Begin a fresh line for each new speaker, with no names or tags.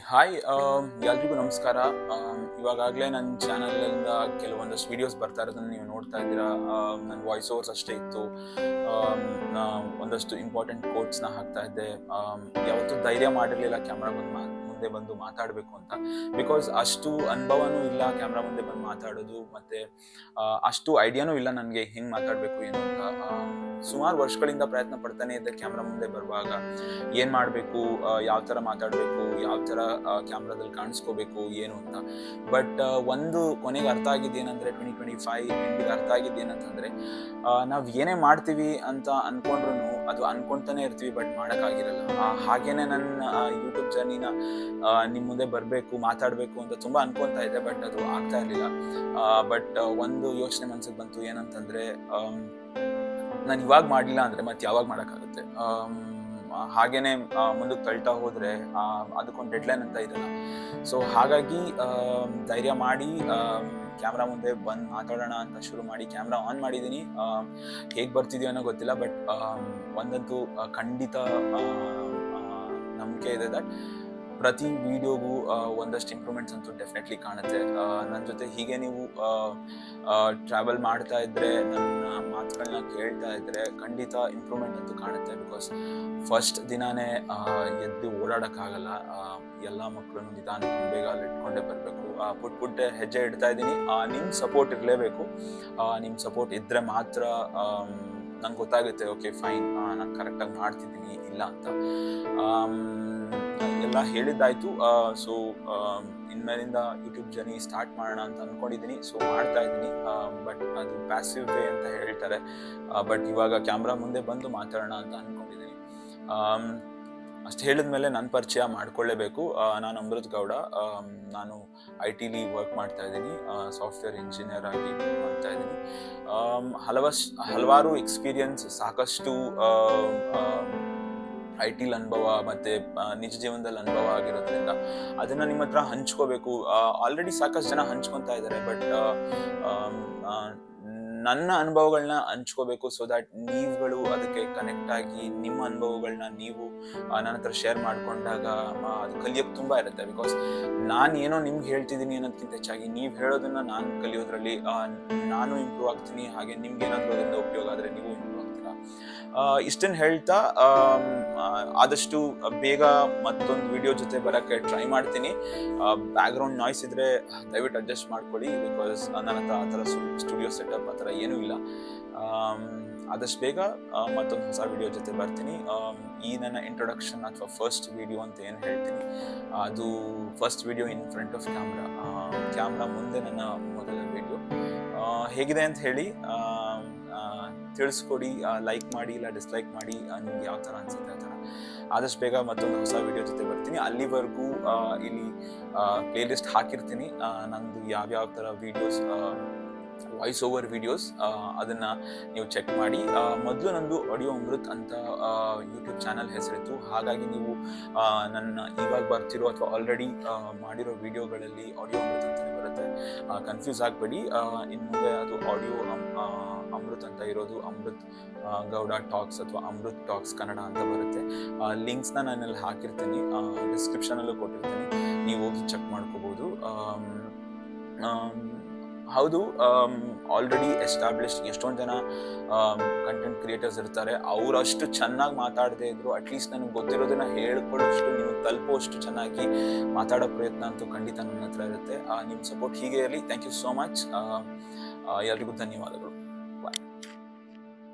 Hi ಎಲ್ರಿಗೂ ನಮಸ್ಕಾರ. ಇವಾಗಲೇ ನನ್ನ ಚಾನಲಿಂದ ಕೆಲವೊಂದಷ್ಟು ವೀಡಿಯೋಸ್ ಬರ್ತಾ ಇರೋದನ್ನು ನೀವು ನೋಡ್ತಾ ಇದ್ದೀರಾ. ನನ್ನ ವಾಯ್ಸ್ ಓವರ್ಸ್ ಅಷ್ಟೇ ಇತ್ತು. ಒಂದಷ್ಟು ಇಂಪಾರ್ಟೆಂಟ್ ಕೋಟ್ಸ್ನ ಹಾಕ್ತಾ ಇದ್ದೆ. ಯಾವತ್ತೂ ಧೈರ್ಯ ಮಾಡಿರಲಿಲ್ಲ ಕ್ಯಾಮ್ರಾ ಮುಂದೆ ಬಂದು ಮಾತಾಡಬೇಕು ಅಂತ. ಬಿಕಾಸ್ ಅಷ್ಟು ಅನುಭವನೂ ಇಲ್ಲ ಕ್ಯಾಮ್ರಾ ಮುಂದೆ ಬಂದು ಮಾತಾಡೋದು, ಮತ್ತು ಅಷ್ಟು ಐಡಿಯಾನೂ ಇಲ್ಲ ನನಗೆ ಹೆಂಗೆ ಮಾತಾಡಬೇಕು ಏನು ಅಂತ. ಸುಮಾರು ವರ್ಷಗಳಿಂದ ಪ್ರಯತ್ನ ಪಡ್ತಾನೆ ಇದ್ದೆ ಕ್ಯಾಮ್ರಾ ಮುಂದೆ ಬರುವಾಗ ಏನು ಮಾಡಬೇಕು, ಯಾವ ಥರ ಮಾತಾಡಬೇಕು, ಯಾವ ಥರ ಕ್ಯಾಮ್ರಾದಲ್ಲಿ ಕಾಣಿಸ್ಕೋಬೇಕು ಏನು ಅಂತ. ಬಟ್ ಒಂದು ಕೊನೆಗೆ ಅರ್ಥ ಆಗಿದ್ದು ಏನಂದರೆ 2025 ಎಂಡಿಗೆ ಅರ್ಥ ಆಗಿದ್ದು ಏನಂತಂದರೆ, ನಾವು ಏನೇ ಮಾಡ್ತೀವಿ ಅಂತ ಅಂದ್ಕೊಂಡ್ರು ಅದು ಅಂದ್ಕೊಳ್ತಾನೆ ಇರ್ತೀವಿ, ಬಟ್ ಮಾಡೋಕ್ಕಾಗಿರಲ್ಲ. ಹಾಗೇನೆ ನನ್ನ ಯೂಟ್ಯೂಬ್ ಜರ್ನಿನ ನಿಮ್ಮ ಮುಂದೆ ಬರಬೇಕು, ಮಾತಾಡಬೇಕು ಅಂತ ತುಂಬ ಅನ್ಕೊತಾ ಇದ್ದೆ, ಬಟ್ ಅದು ಆಗ್ತಾ ಇರಲಿಲ್ಲ. ಬಟ್ ಒಂದು ಯೋಚನೆ ಮನಸ್ಸಿಗೆ ಬಂತು, ಏನಂತಂದರೆ ನಾನು ಇವಾಗ ಮಾಡಲಿಲ್ಲ ಅಂದರೆ ಮತ್ತೆ ಯಾವಾಗ ಮಾಡೋಕ್ಕಾಗುತ್ತೆ. ಹಾಗೇನೆ ಮುಂದಕ್ಕೆ ತಳ್ತಾ ಹೋದರೆ ಅದಕ್ಕೊಂದು ಡೆಡ್ಲೈನ್ ಅಂತ ಇರಲ್ಲ. ಸೊ ಹಾಗಾಗಿ ಧೈರ್ಯ ಮಾಡಿ ಕ್ಯಾಮ್ರಾ ಮುಂದೆ ಬಂದು ಮಾತಾಡೋಣ ಅಂತ ಶುರು ಮಾಡಿ ಕ್ಯಾಮ್ರಾ ಆನ್ ಮಾಡಿದ್ದೀನಿ. ಹೇಗೆ ಬರ್ತಿದೆಯೋ ಅನ್ನೋ ಗೊತ್ತಿಲ್ಲ, ಬಟ್ ಒಂದಂತೂ ಖಂಡಿತ ನಂಬಿಕೆ ಇದೆ ದಟ್ ಪ್ರತಿ ವಿಡಿಯೋಗೂ ಒಂದಷ್ಟು ಇಂಪ್ರೂವ್ಮೆಂಟ್ಸ್ ಅಂತೂ ಡೆಫಿನೆಟ್ಲಿ ಕಾಣುತ್ತೆ. ನನ್ನ ಜೊತೆ ಹೀಗೆ ನೀವು ಟ್ರಾವೆಲ್ ಮಾಡ್ತಾ ಇದ್ದರೆ, ನನ್ನ ಮಾತುಗಳನ್ನ ಕೇಳ್ತಾ ಇದ್ದರೆ ಖಂಡಿತ ಇಂಪ್ರೂವ್ಮೆಂಟ್ ಅಂತೂ ಕಾಣುತ್ತೆ. ಬಿಕಾಸ್ ಫಸ್ಟ್ ದಿನಾನೇ ಎದ್ದು ಓಡಾಡೋಕ್ಕಾಗಲ್ಲ. ಎಲ್ಲ ಮಕ್ಕಳು ನಿಧಾನಕ್ಕೆ ಬೇಗ ಅಲ್ಲಿ ಇಟ್ಕೊಂಡೇ ಬರಬೇಕು. ಪುಟ್ಟ ಹೆಜ್ಜೆ ಇಡ್ತಾ ಇದ್ದೀನಿ. ನಿಮ್ಮ ಸಪೋರ್ಟ್ ಇರಲೇಬೇಕು. ನಿಮ್ಮ ಸಪೋರ್ಟ್ ಇದ್ದರೆ ಮಾತ್ರ ನಂಗೆ ಗೊತ್ತಾಗುತ್ತೆ, ಓಕೆ ಫೈನ್, ನಾನು ಕರೆಕ್ಟಾಗಿ ಮಾಡ್ತಿದ್ದೀನಿ ಇಲ್ಲ ಅಂತ. ಎಲ್ಲ ಹೇಳಿದ್ದಾಯ್ತು. ಸೊ ಇನ್ಮೇಲಿಂದ ಯೂಟ್ಯೂಬ್ ಜರ್ನಿ ಸ್ಟಾರ್ಟ್ ಮಾಡೋಣ ಅಂತ ಅಂದ್ಕೊಂಡಿದ್ದೀನಿ. ಸೊ ಮಾಡ್ತಾ ಇದ್ದೀನಿ, ಬಟ್ ಅದು ಪ್ಯಾಸಿವ್ ವೇ ಅಂತ ಹೇಳ್ತಾರೆ. ಬಟ್ ಇವಾಗ ಕ್ಯಾಮ್ರಾ ಮುಂದೆ ಬಂದು ಮಾತಾಡೋಣ ಅಂತ ಅಂದ್ಕೊಂಡಿದ್ದೀನಿ. ಅಷ್ಟು ಹೇಳಿದ್ಮೇಲೆ ನನ್ನ ಪರಿಚಯ ಮಾಡ್ಕೊಳ್ಳೇಬೇಕು. ನಾನು ಅಮೃತ್ ಗೌಡ. ನಾನು IT ವರ್ಕ್ ಮಾಡ್ತಾ ಇದ್ದೀನಿ. ಸಾಫ್ಟ್ವೇರ್ ಇಂಜಿನಿಯರ್ ಆಗಿ ಮಾಡ್ತಾ ಇದ್ದೀನಿ. ಹಲವಾರು ಎಕ್ಸ್ಪೀರಿಯನ್ಸ್, ಸಾಕಷ್ಟು IT ಅನುಭವ ಮತ್ತು ನಿಜ ಜೀವನದಲ್ಲಿ ಅನುಭವ ಆಗಿರೋದ್ರಿಂದ ಅದನ್ನು ನಿಮ್ಮ ಹತ್ರ ಹಂಚ್ಕೋಬೇಕು. ಆಲ್ರೆಡಿ ಸಾಕಷ್ಟು ಜನ ಹಂಚ್ಕೊತಾ ಇದ್ದಾರೆ, ಬಟ್ ನನ್ನ ಅನುಭವಗಳನ್ನ ಹಂಚ್ಕೋಬೇಕು. ಸೊ ದ್ಯಾಟ್ ನೀವುಗಳು ಅದಕ್ಕೆ ಕನೆಕ್ಟ್ ಆಗಿ ನಿಮ್ಮ ಅನುಭವಗಳನ್ನ ನೀವು ನನ್ನ ಹತ್ರ ಶೇರ್ ಮಾಡಿಕೊಂಡಾಗ ಅದು ಕಲಿಯೋಕ್ಕೆ ತುಂಬ ಇರುತ್ತೆ. ಬಿಕಾಸ್ ನಾನು ಏನೋ ನಿಮ್ಗೆ ಹೇಳ್ತಿದ್ದೀನಿ ಅನ್ನೋದಕ್ಕಿಂತ ಹೆಚ್ಚಾಗಿ ನೀವು ಹೇಳೋದನ್ನು ನಾನು ಕಲಿಯೋದ್ರಲ್ಲಿ ನಾನು ಇಂಪ್ರೂವ್ ಆಗ್ತೀನಿ. ಹಾಗೆ ನಿಮ್ಗೆ ಏನಾದರೂ ಅದರಿಂದ ಉಪಯೋಗ ಆದರೆ ನೀವು ಇಂಪ್ರೂವ್ ಆಗ್ತೀರಾ. ಇಷ್ಟನ್ನು ಹೇಳ್ತಾ ಆದಷ್ಟು ಬೇಗ ಮತ್ತೊಂದು ವಿಡಿಯೋ ಜೊತೆ ಬರೋಕ್ಕೆ ಟ್ರೈ ಮಾಡ್ತೀನಿ. ಬ್ಯಾಕ್ಗ್ರೌಂಡ್ ನಾಯ್ಸ್ ಇದ್ದರೆ ದಯವಿಟ್ಟು ಅಡ್ಜಸ್ಟ್ ಮಾಡ್ಕೊಳ್ಳಿ. ಬಿಕಾಸ್ ನನ್ನ ಹತ್ರ ಆ ಥರ ಸ್ಟುಡಿಯೋ ಸೆಟಪ್ ಆ ಥರ ಏನೂ ಇಲ್ಲ. ಆದಷ್ಟು ಬೇಗ ಮತ್ತೊಂದು ಹೊಸ ವಿಡಿಯೋ ಜೊತೆ ಬರ್ತೀನಿ. ಈ ನನ್ನ ಇಂಟ್ರೊಡಕ್ಷನ್ ಅಥವಾ ಫಸ್ಟ್ ವಿಡಿಯೋ ಅಂತ ಏನು ಹೇಳ್ತೀನಿ, ಅದು first video in front of camera ಮುಂದೆ ನನ್ನ ಮೊದಲ ವಿಡಿಯೋ. ಹೇಗಿದೆ ಅಂತ ಹೇಳಿ ತಿಳಿಸ್ಕೊಡಿ. ಲೈಕ್ ಮಾಡಿ ಇಲ್ಲ ಡಿಸ್ಲೈಕ್ ಮಾಡಿ, ನಿಮ್ಗೆ ಯಾವ ಥರ ಅನಿಸುತ್ತೆ ಆ ಥರ. ಆದಷ್ಟು ಬೇಗ ಮತ್ತೊಂದು ಹೊಸ ವಿಡಿಯೋ ಜೊತೆ ಬರ್ತೀನಿ. ಅಲ್ಲಿವರೆಗೂ ಇಲ್ಲಿ ಪ್ಲೇಲಿಸ್ಟ್ ಹಾಕಿರ್ತೀನಿ ನಂದು ಯಾವ್ಯಾವ ಥರ ವೀಡಿಯೋಸ್, ವಾಯ್ಸ್ ಓವರ್ ವಿಡಿಯೋಸ್, ಅದನ್ನು ನೀವು ಚೆಕ್ ಮಾಡಿ. ಮೊದಲು ನಂದು ಆಡಿಯೋ ಅಮೃತ್ ಅಂತ ಯೂಟ್ಯೂಬ್ ಚಾನಲ್ ಹೆಸರಿತ್ತು. ಹಾಗಾಗಿ ನೀವು ನನ್ನ ಇವಾಗ ಬರ್ತಿರೋ ಅಥವಾ ಆಲ್ರೆಡಿ ಮಾಡಿರೋ ವಿಡಿಯೋಗಳಲ್ಲಿ ಆಡಿಯೋ ಅಮೃತ್ ಅಂತಲೇ ಬರುತ್ತೆ. ಕನ್ಫ್ಯೂಸ್ ಆಗಬೇಡಿ. ಇನ್ನು ಮುಂದೆ ಅದು ಆಡಿಯೋ ಅಮೃತ್ ಅಂತ ಇರೋದು ಅಮೃತ್ ಗೌಡ ಟಾಕ್ಸ್ ಅಥವಾ ಅಮೃತ್ ಟಾಕ್ಸ್ ಕನ್ನಡ ಅಂತ ಬರುತ್ತೆ. ಲಿಂಕ್ಸ್ನ ನಾನಲ್ಲಿ ಹಾಕಿರ್ತೀನಿ, ಡಿಸ್ಕ್ರಿಪ್ಷನಲ್ಲೂ ಕೊಟ್ಟಿರ್ತೀನಿ, ನೀವು ಹೋಗಿ ಚೆಕ್ ಮಾಡ್ಕೋಬೋದು. ಹೌದು, ಆಲ್ರೆಡಿ ಎಸ್ಟಾಬ್ಲಿಷ್ಡ್ ಎಷ್ಟೊಂದು ಜನ ಕಂಟೆಂಟ್ ಕ್ರಿಯೇಟರ್ಸ್ ಇರ್ತಾರೆ. ಅವರಷ್ಟು ಚೆನ್ನಾಗಿ ಮಾತಾಡದೇ ಇದ್ರು ಅಟ್ಲೀಸ್ಟ್ ನನಗೆ ಗೊತ್ತಿರೋದನ್ನ ಹೇಳ್ಕೊಳ್ಳೋಷ್ಟು, ನೀವು ತಲುಪೋಷ್ಟು ಚೆನ್ನಾಗಿ ಮಾತಾಡೋ ಪ್ರಯತ್ನ ಅಂತೂ ಖಂಡಿತ ನನ್ನ ಹತ್ರ ಇರುತ್ತೆ. ನಿಮ್ಮ ಸಪೋರ್ಟ್ ಹೀಗೆ ಇರಲಿ. Thank you so much. ಎಲ್ರಿಗೂ ಧನ್ಯವಾದಗಳು.